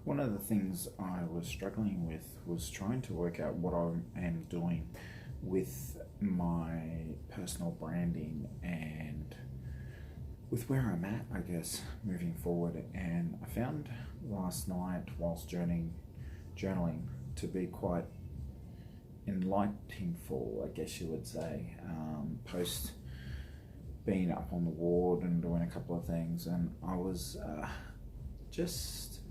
One of the things I was struggling with was trying to work out what I am doing with my personal branding and with where I'm at, I guess, moving forward. And I found last night, whilst journaling to be quite enlightening, I guess you would say, post being up on the ward and doing a couple of things. And I was just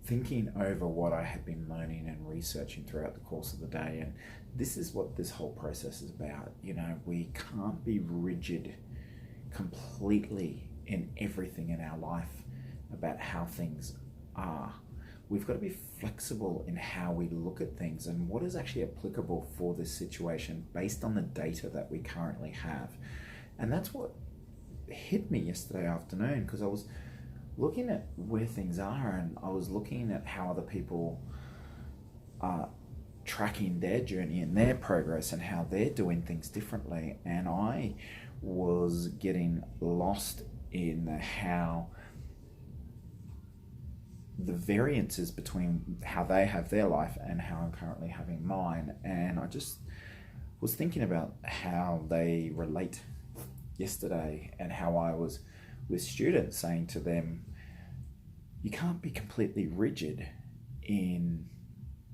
thinking over what I had been learning and researching throughout the course of the day. And this is what this whole process is about. You know, we can't be rigid completely in everything in our life about how things are. We've got to be flexible in how we look at things and what is actually applicable for this situation based on the data that we currently have. And that's what hit me yesterday afternoon, because I was looking at where things are and I was looking at how other people are tracking their journey and their progress and how they're doing things differently. And I was getting lost in how the variances between how they have their life and how I'm currently having mine. And I just was thinking about how they relate yesterday and how I was with students saying to them, you can't be completely rigid in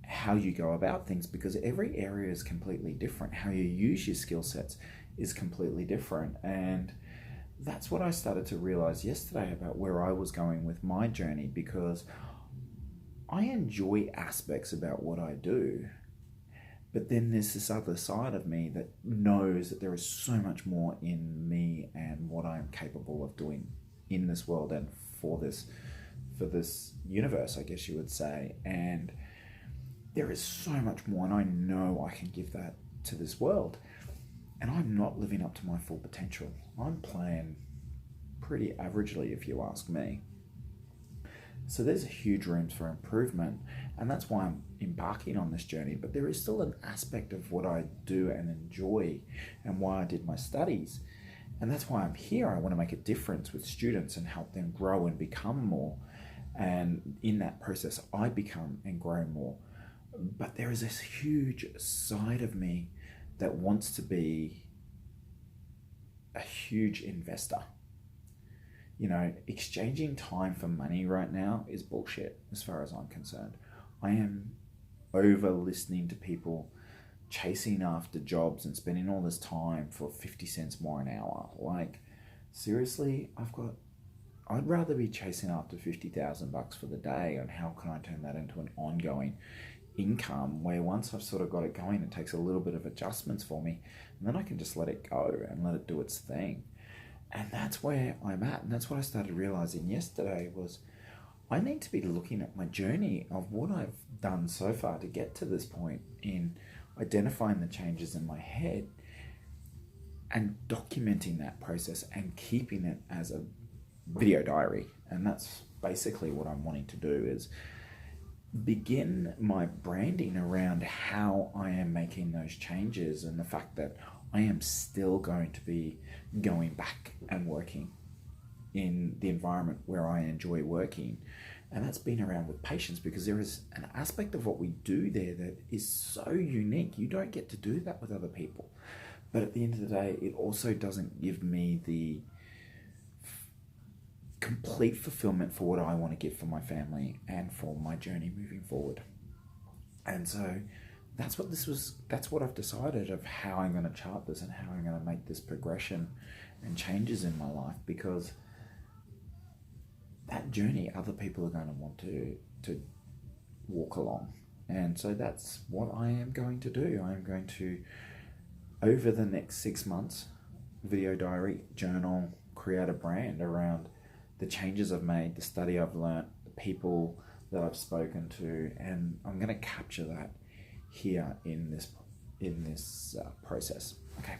how you go about things because every area is completely different. How you use your skill sets is completely different. And that's what I started to realize yesterday about where I was going with my journey, because I enjoy aspects about what I do, but then there's this other side of me that knows that there is so much more in me and what I'm capable of doing in this world and for this universe, I guess you would say. And there is so much more, and I know I can give that to this world. And I'm not living up to my full potential. I'm playing pretty averagely, if you ask me. So there's a huge room for improvement, and that's why I'm embarking on this journey. But there is still an aspect of what I do and enjoy and why I did my studies. And that's why I'm here. I want to make a difference with students and help them grow and become more. And in that process, I become and grow more. But there is this huge side of me that wants to be a huge investor. You know, exchanging time for money right now is bullshit as far as I'm concerned. I am over listening to people chasing after jobs and spending all this time for 50 cents more an hour. Like, seriously, I'd rather be chasing after $50,000 for the day, and how can I turn that into an ongoing income where once I've sort of got it going, it takes a little bit of adjustments for me, and then I can just let it go and let it do its thing. And that's where I'm at. And that's what I started realizing yesterday was I need to be looking at my journey of what I've done so far to get to this point in identifying the changes in my head and documenting that process and keeping it as a video diary. And that's basically what I'm wanting to do, is begin my branding around how I am making those changes and the fact that I am still going to be going back and working in the environment where I enjoy working. And that's been around with patients, because there is an aspect of what we do there that is so unique. You don't get to do that with other people. But at the end of the day, it also doesn't give me the complete fulfillment for what I want to give for my family and for my journey moving forward. And so that's what I've decided of how I'm going to chart this and how I'm going to make this progression and changes in my life, because that journey other people are going to want to walk along. And so that's what I am going to do. I am going to, over the next 6 months, video diary, journal, create a brand around the changes I've made, the study I've learnt, the people that I've spoken to, and I'm going to capture that here in this process. Okay.